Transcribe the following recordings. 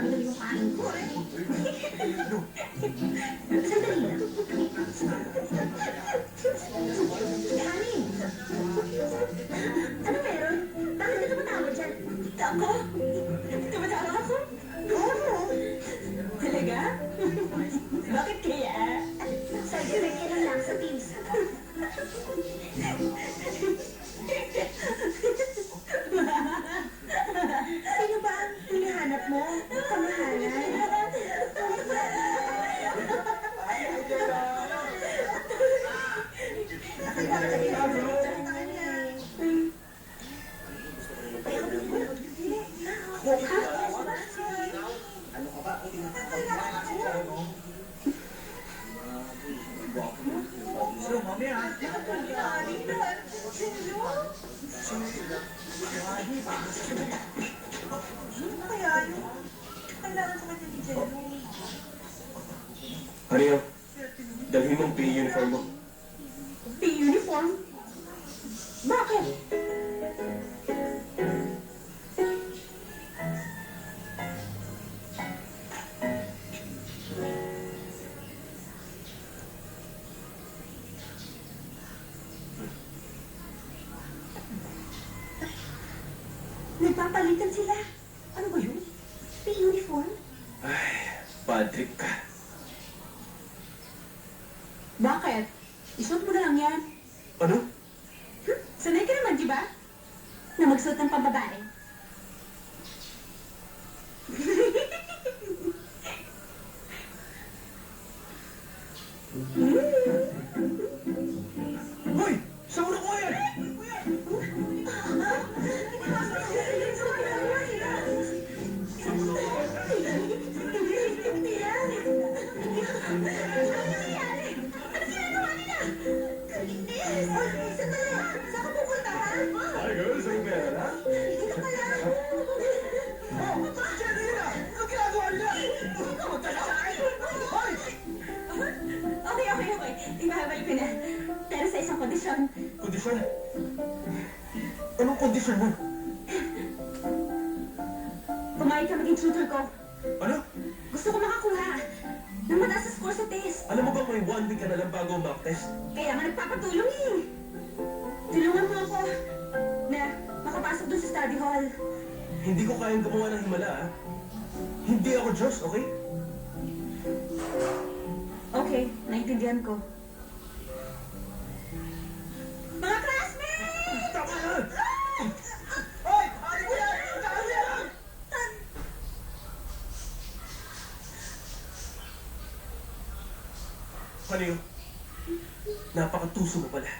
madali yung kain ko eh. Sandali lang. Kanin. Ano meron? Bakit ka tumatawag dyan? Ako? Tumatawag ako? Oo. Talaga? Bakit kaya? Sabi may kailan lang sa Teams. Sino ba ang hinahanap mo? Kamahalan? Ariel, dalhin mong PE uniform mo. PE uniform? Bakit? Nagpapalitan sila. Ano ba yun? PE uniform? Ay, bad trip ka. Bakit? Isuot mo na lang yan. Ano? Sanay ka naman, di ba? Na magsuot ng pambabae. Hoy! Saan mo nakuha yan? Hi girls, ang pera. Okay. Ibabalik ko na. Pero sa isang kondisyon. Kondisyon? Anong kondisyon mo? Pumayag ka maging tutor ko. Ano? Gusto ko makakuha ng mataas na score sa test. Alam mo ba may 1 week ka na lang bago ang mock test? Kaya nga nagpapatulong eh. Tulungan mo ako na makapasok dun sa study hall. Hindi ko kayang gumawa ng himala, ah. Hindi ako Diyos, okay? Okay, naintindihan ko. Mga classmates! Tama na! Hoy! Ano ko yan? Ano yan? Ano napakatuso mo pala.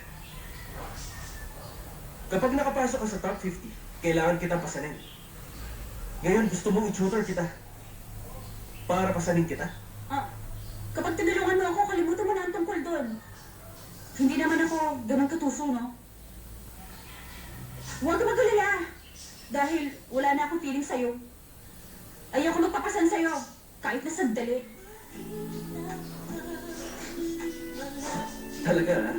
Kapag nakapasok ka sa top 50, kailangan kitang pasanin. Ngayon, gusto mong i-tutor kita. Para pasanin kita. Ah, kapag tinulungan mo ako, kalimutan mo na ang tungkol doon. Hindi naman ako ganun katuso, no? Huwag ka mag-alala. Dahil wala na akong feeling sa'yo. Ayoko magpapasan sa'yo, kahit na sandali. Talaga, ha?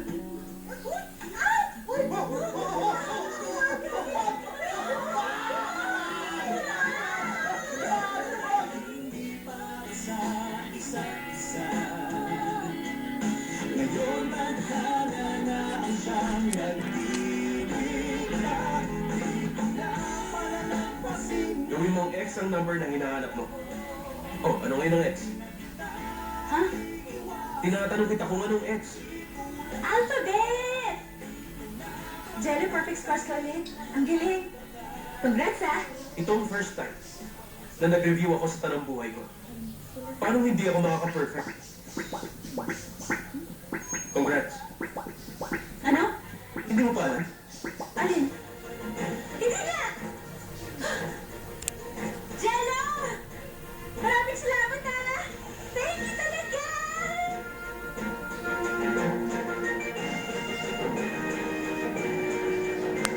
Ngayon madhana na ang siyang nag-ibig na di ko na malalampasin. Gawin mo ang X ang number na hinahanap mo. Oh, ano ngayon ang X? Ha? Tinatanong kita kung anong X. Alphabet! Jelly Perfect Scores ka ulit. Ang galing. Congrats, ah! Itong first time na nag-review ako sa tanang buhay ko. Paano hindi ako makaka-perfect? Congrats. Ano? Hindi mo pa alam?